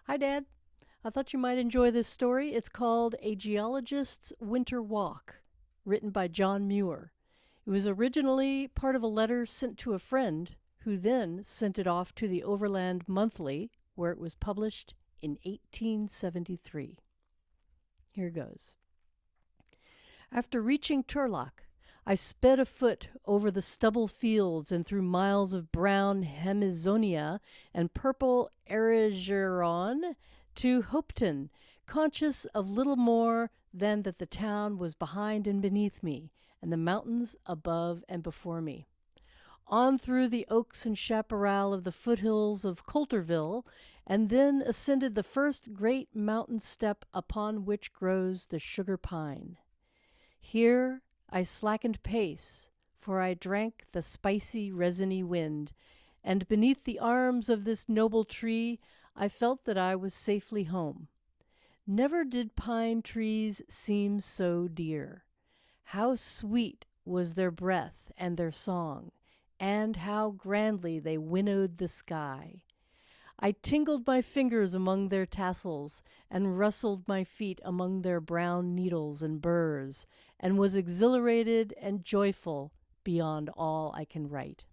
Hi, Dad. I thought you might enjoy this story. It's called A Geologist's Winter Walk, written by John Muir. It was originally part of a letter sent to a friend who then sent it off to the Overland Monthly, where it was published in 1873. Here goes. After reaching Turlock, I sped afoot over the stubble fields and through miles of brown hemizonia and purple erigeron to Hopeton, conscious of little more than that the town was behind and beneath me, and the mountains above and before me. On through the oaks and chaparral of the foothills of Coulterville, and then ascended the first great mountain step upon which grows the sugar pine. Here I slackened pace, for I drank the spicy, resiny wind, and beneath the arms of this noble tree I felt that I was safely home. Never did pine trees seem so dear. How sweet was their breath and their song, and how grandly they winnowed the sky. I tingled my fingers among their tassels, and rustled my feet among their brown needles and burrs, and was exhilarated and joyful beyond all I can write.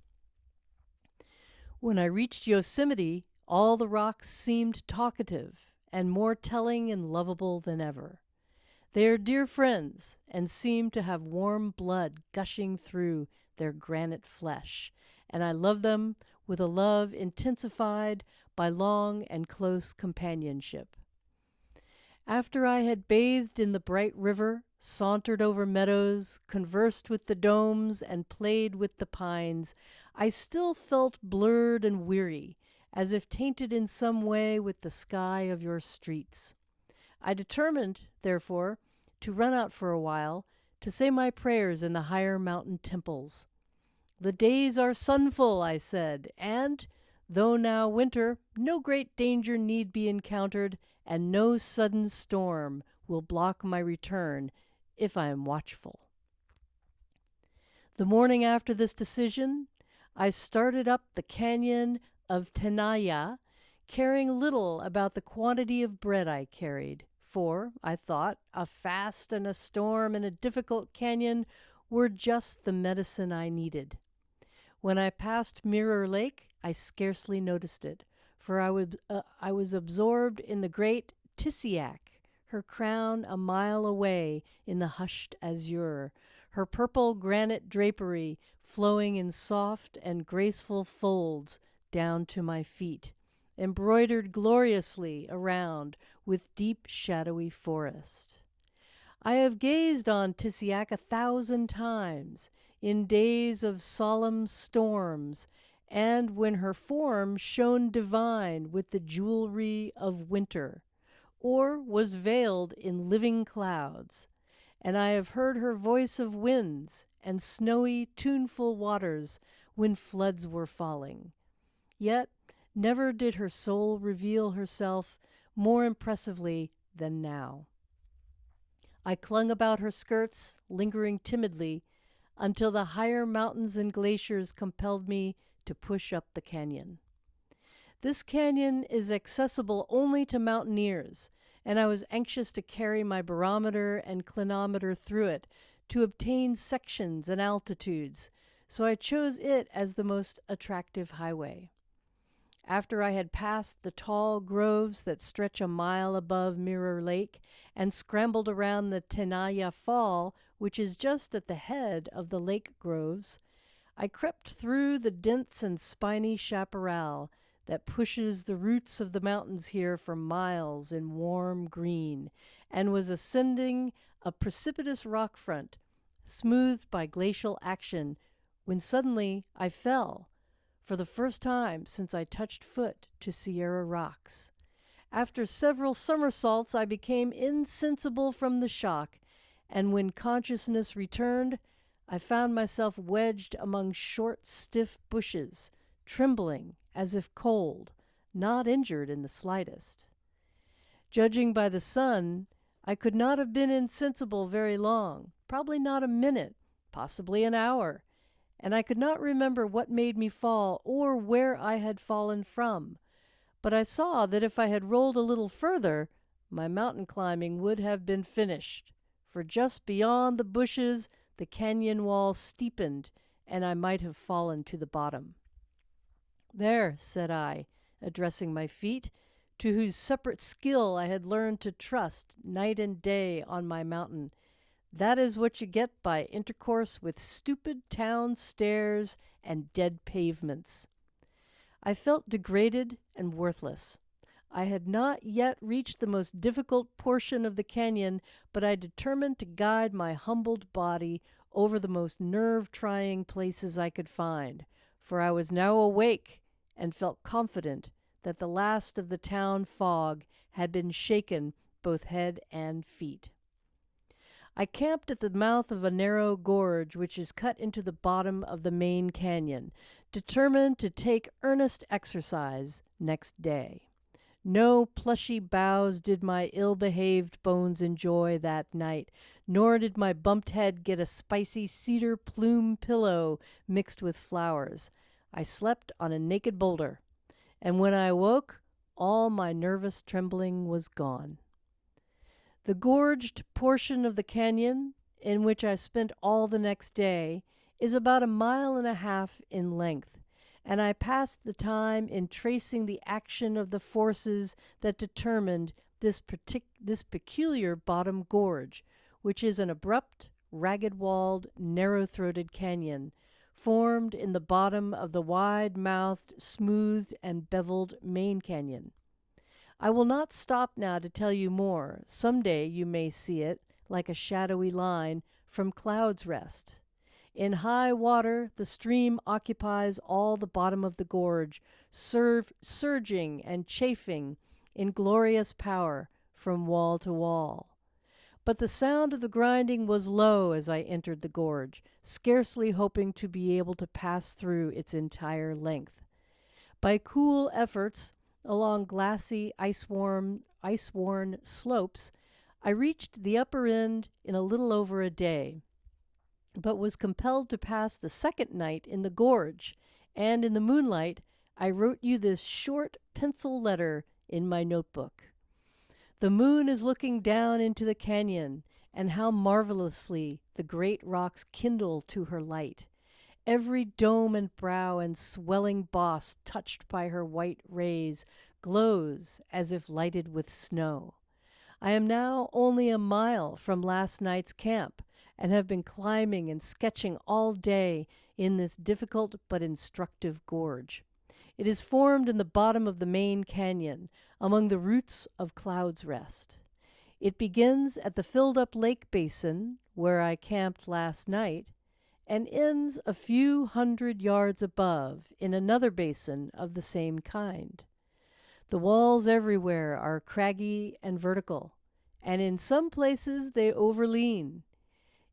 When I reached Yosemite, all the rocks seemed talkative, and more telling and lovable than ever. They are dear friends, and seem to have warm blood gushing through their granite flesh, and I love them with a love intensified by long and close companionship. After I had bathed in the bright river, sauntered over meadows, conversed with the domes, and played with the pines, I still felt blurred and weary, as if tainted in some way with the sky of your streets. I determined, therefore, to run out for a while, to say my prayers in the higher mountain temples. The days are sunful, I said, and, though now winter, no great danger need be encountered, and no sudden storm will block my return if I am watchful. The morning after this decision, I started up the canyon of Tenaya, caring little about the quantity of bread I carried, for, I thought, a fast and a storm in a difficult canyon were just the medicine I needed. When I passed Mirror Lake, I scarcely noticed it, for I was absorbed in the great Tissiack, her crown a mile away in the hushed azure, her purple granite drapery flowing in soft and graceful folds down to my feet, embroidered gloriously around with deep shadowy forest. I have gazed on Tissiack 1,000 times, in days of solemn storms, and when her form shone divine with the jewelry of winter, or was veiled in living clouds, and I have heard her voice of winds and snowy, tuneful waters when floods were falling. Yet never did her soul reveal herself more impressively than now. I clung about her skirts, lingering timidly, until the higher mountains and glaciers compelled me to push up the canyon. This canyon is accessible only to mountaineers, and I was anxious to carry my barometer and clinometer through it to obtain sections and altitudes, so I chose it as the most attractive highway. After I had passed the tall groves that stretch a mile above Mirror Lake and scrambled around the Tenaya Fall, which is just at the head of the lake groves, I crept through the dense and spiny chaparral that pushes the roots of the mountains here for miles in warm green, and was ascending a precipitous rock front, smoothed by glacial action, when suddenly I fell, for the first time since I touched foot to Sierra rocks. After several somersaults, I became insensible from the shock, and when consciousness returned, I found myself wedged among short, stiff bushes, trembling as if cold, not injured in the slightest. Judging by the sun, I could not have been insensible very long, probably not a minute, possibly an hour, and I could not remember what made me fall or where I had fallen from, but I saw that if I had rolled a little further, my mountain climbing would have been finished, for just beyond the bushes the canyon wall steepened, and I might have fallen to the bottom. "There," said I, addressing my feet, to whose separate skill I had learned to trust night and day on my mountain. "That is what you get by intercourse with stupid town stairs and dead pavements." I felt degraded and worthless. I had not yet reached the most difficult portion of the canyon, but I determined to guide my humbled body over the most nerve-trying places I could find, for I was now awake and felt confident that the last of the town fog had been shaken both head and feet. I camped at the mouth of a narrow gorge which is cut into the bottom of the main canyon, determined to take earnest exercise next day. No plushy boughs did my ill-behaved bones enjoy that night, nor did my bumped head get a spicy cedar plume pillow mixed with flowers. I slept on a naked boulder, and when I awoke, all my nervous trembling was gone. The gorged portion of the canyon, in which I spent all the next day, is about 1.5 miles in length, and I passed the time in tracing the action of the forces that determined this peculiar bottom gorge, which is an abrupt, ragged-walled, narrow-throated canyon, formed in the bottom of the wide-mouthed, smoothed, and beveled main canyon. I will not stop now to tell you more. Some day you may see it, like a shadowy line, from Cloud's Rest. In high water, the stream occupies all the bottom of the gorge, surging and chafing in glorious power from wall to wall. But the sound of the grinding was low as I entered the gorge, scarcely hoping to be able to pass through its entire length. By cool efforts, along glassy, ice-worn slopes, I reached the upper end in a little over a day, but was compelled to pass the second night in the gorge, and in the moonlight I wrote you this short pencil letter in my notebook. The moon is looking down into the canyon, and how marvelously the great rocks kindle to her light. Every dome and brow and swelling boss touched by her white rays glows as if lighted with snow. I am now only 1 mile from last night's camp, and have been climbing and sketching all day in this difficult but instructive gorge. It is formed in the bottom of the main canyon, among the roots of Cloud's Rest. It begins at the filled-up lake basin, where I camped last night, and ends a few hundred yards above in another basin of the same kind. The walls everywhere are craggy and vertical, and in some places they overlean.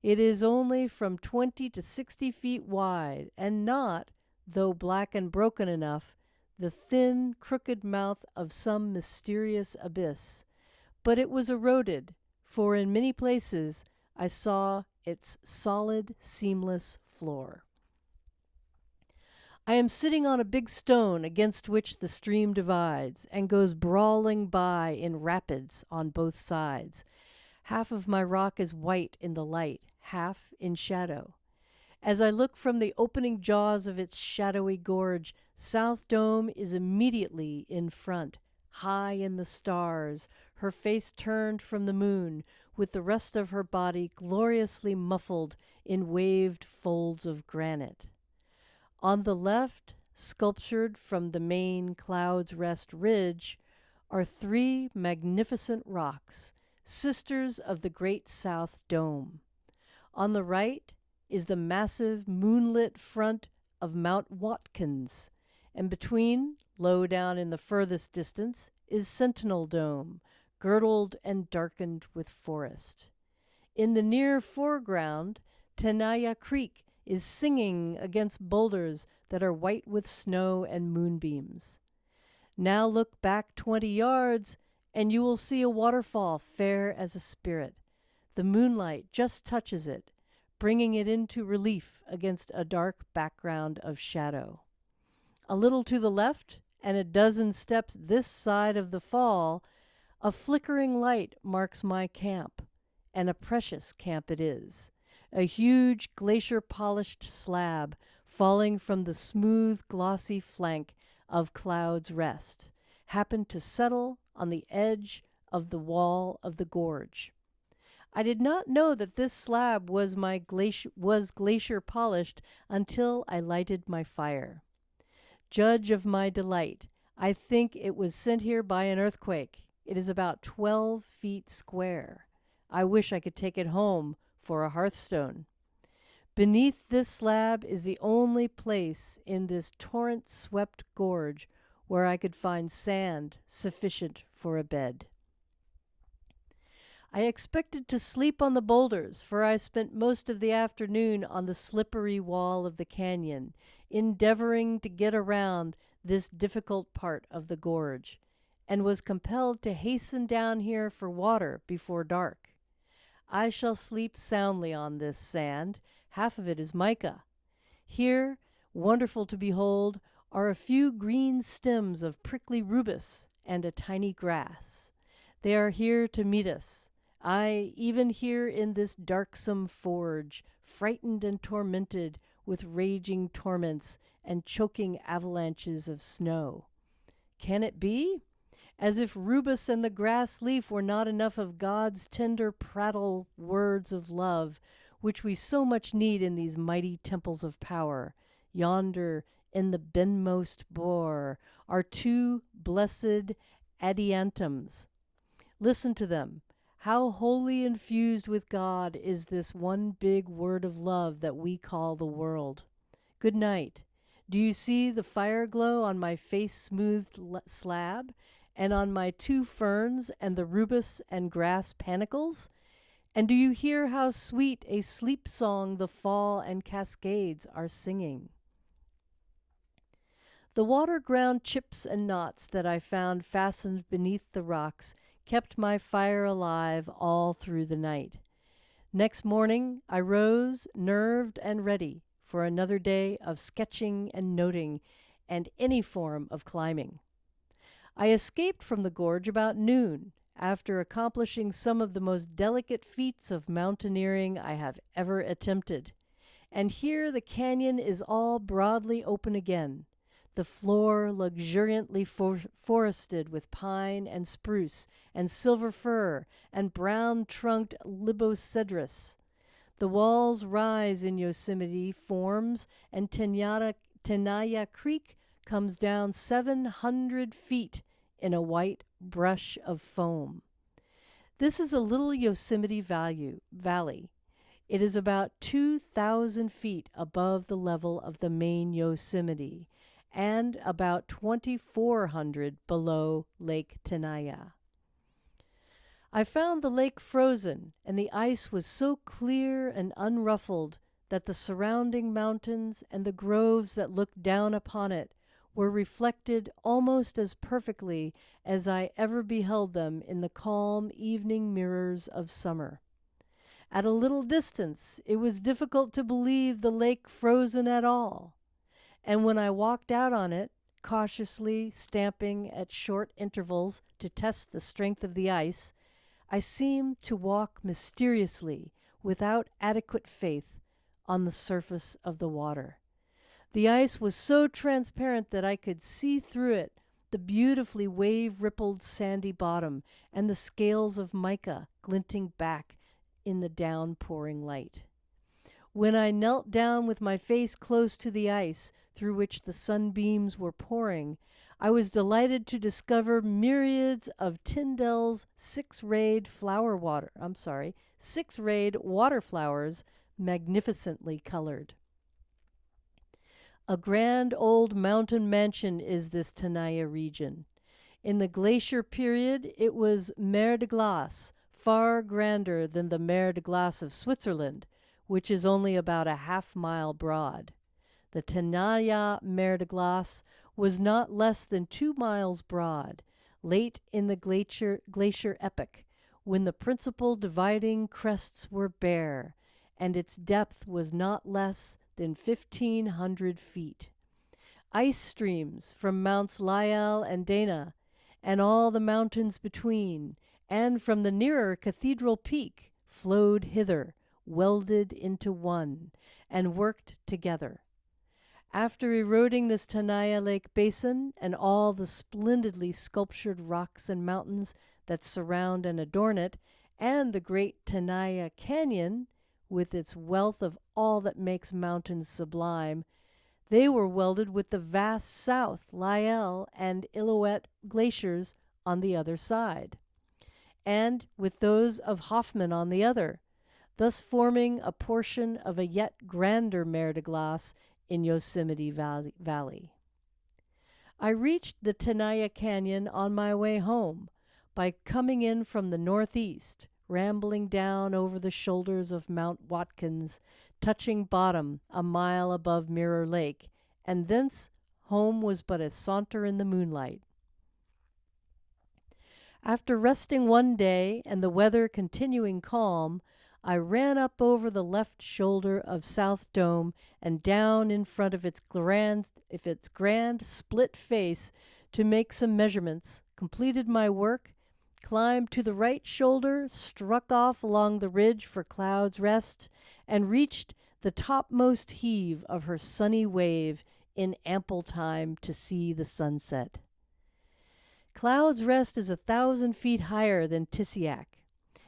It is only from 20 to 60 feet wide, and not, though black and broken enough, the thin, crooked mouth of some mysterious abyss. But it was eroded, for in many places I saw its solid, seamless floor. I am sitting on a big stone against which the stream divides, and goes brawling by in rapids on both sides. Half of my rock is white in the light, half in shadow. As I look from the opening jaws of its shadowy gorge, South Dome is immediately in front, high in the stars, her face turned from the moon, with the rest of her body gloriously muffled in waved folds of granite. On the left, sculptured from the main Cloud's Rest ridge, are 3 magnificent rocks, sisters of the great South Dome. On the right is the massive moonlit front of Mount Watkins, and between, low down in the furthest distance, is Sentinel Dome, girdled and darkened with forest. In the near foreground, Tenaya Creek is singing against boulders that are white with snow and moonbeams. Now look back 20 yards, and you will see a waterfall fair as a spirit. The moonlight just touches it, bringing it into relief against a dark background of shadow. A little to the left, and a dozen steps this side of the fall, a flickering light marks my camp, and a precious camp it is. A huge glacier-polished slab falling from the smooth, glossy flank of Cloud's Rest happened to settle on the edge of the wall of the gorge. I did not know that this slab was glacier polished until I lighted my fire. Judge of my delight. I think it was sent here by an earthquake. It is about 12 feet square. I wish I could take it home for a hearthstone. Beneath this slab is the only place in this torrent-swept gorge where I could find sand sufficient for a bed. I expected to sleep on the boulders, for I spent most of the afternoon on the slippery wall of the canyon, endeavoring to get around this difficult part of the gorge, and was compelled to hasten down here for water before dark. I shall sleep soundly on this sand. Half of it is mica. Here, wonderful to behold, are a few green stems of prickly rubus and a tiny grass. They are here to meet us. I, even here in this darksome forge, frightened and tormented with raging torments and choking avalanches of snow. Can it be? As if rubus and the grass leaf were not enough of God's tender prattle words of love, which we so much need in these mighty temples of power. Yonder, in the benmost bore, are two blessed adiantums. Listen to them. How wholly infused with God is this one big word of love that we call the world. Good night. Do you see the fire glow on my face-smoothed slab, and on my two ferns and the rubus and grass panicles? And do you hear how sweet a sleep song the fall and cascades are singing? The water-ground chips and knots that I found fastened beneath the rocks kept my fire alive all through the night. Next morning I rose, nerved and ready for another day of sketching and noting and any form of climbing. I escaped from the gorge about noon, after accomplishing some of the most delicate feats of mountaineering I have ever attempted. And here the canyon is all broadly open again, the floor luxuriantly forested with pine and spruce and silver fir and brown-trunked libocedrus. The walls rise in Yosemite forms, and Tenaya Creek comes down 700 feet in a white brush of foam. This is a little Yosemite Valley. It is about 2,000 feet above the level of the main Yosemite, and about 2,400 below Lake Tenaya. I found the lake frozen, and the ice was so clear and unruffled that the surrounding mountains and the groves that looked down upon it were reflected almost as perfectly as I ever beheld them in the calm evening mirrors of summer. At a little distance, it was difficult to believe the lake frozen at all, and when I walked out on it, cautiously stamping at short intervals to test the strength of the ice, I seemed to walk mysteriously, without adequate faith, on the surface of the water. The ice was so transparent that I could see through it the beautifully wave-rippled sandy bottom and the scales of mica glinting back in the downpouring light. When I knelt down with my face close to the ice through which the sunbeams were pouring, I was delighted to discover myriads of Tyndall's six-rayed water flowers, magnificently colored. A grand old mountain mansion is this Tenaya region. In the glacier period, it was mer de glace, far grander than the mer de glace of Switzerland, which is only about a half-mile broad. The Tenaya mer de glace was not less than 2 miles broad, late in the glacier epoch, when the principal dividing crests were bare, and its depth was not less than 1,500 feet. Ice streams from Mounts Lyell and Dana, and all the mountains between, and from the nearer Cathedral Peak, flowed hither, welded into one, and worked together. After eroding this Tenaya Lake basin and all the splendidly sculptured rocks and mountains that surround and adorn it, and the great Tenaya Canyon, with its wealth of all that makes mountains sublime, they were welded with the vast South Lyell and Illilouette glaciers on the other side, and with those of Hoffman on the other, thus forming a portion of a yet grander mer de glace in Yosemite Valley. I reached the Tenaya Canyon on my way home by coming in from the northeast, rambling down over the shoulders of Mount Watkins, touching bottom a mile above Mirror Lake, and thence home was but a saunter in the moonlight. After resting one day and the weather continuing calm, I ran up over the left shoulder of South Dome and down in front of its grand split face to make some measurements, completed my work, climbed to the right shoulder, struck off along the ridge for Cloud's Rest, and reached the topmost heave of her sunny wave in ample time to see the sunset. Cloud's Rest is 1,000 feet higher than Tissiack.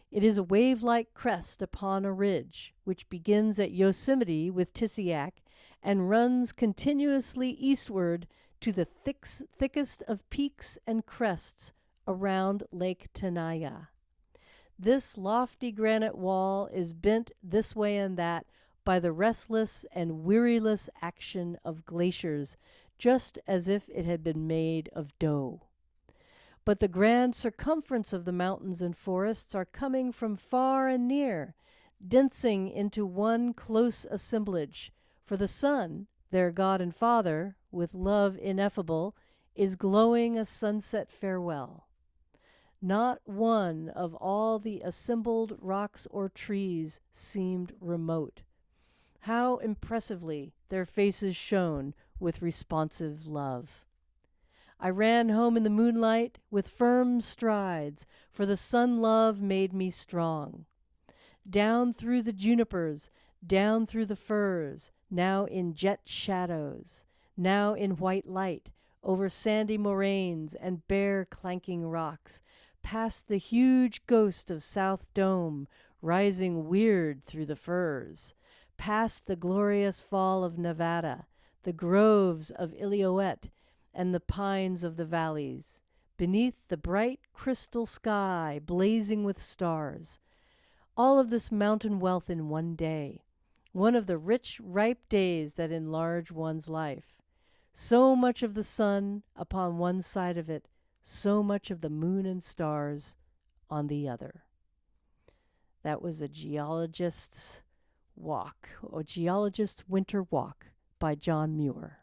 It is a wave-like crest upon a ridge, which begins at Yosemite with Tissiack and runs continuously eastward to the thickest of peaks and crests around Lake Tenaya. This lofty granite wall is bent this way and that by the restless and weariless action of glaciers, just as if it had been made of dough. But the grand circumference of the mountains and forests are coming from far and near, densing into one close assemblage, for the sun, their God and Father, with love ineffable, is glowing a sunset farewell. Not one of all the assembled rocks or trees seemed remote. How impressively their faces shone with responsive love. I ran home in the moonlight with firm strides, for the sun love made me strong. Down through the junipers, down through the firs, now in jet shadows, now in white light, over sandy moraines and bare clanking rocks, past the huge ghost of South Dome, rising weird through the firs, past the glorious fall of Nevada, the groves of Illilouette, and the pines of the valleys, beneath the bright crystal sky blazing with stars. All of this mountain wealth in one day, one of the rich, ripe days that enlarge one's life. So much of the sun upon one side of it, so much of the moon and stars on the other. That was a geologist's walk, or geologist's winter walk by John Muir.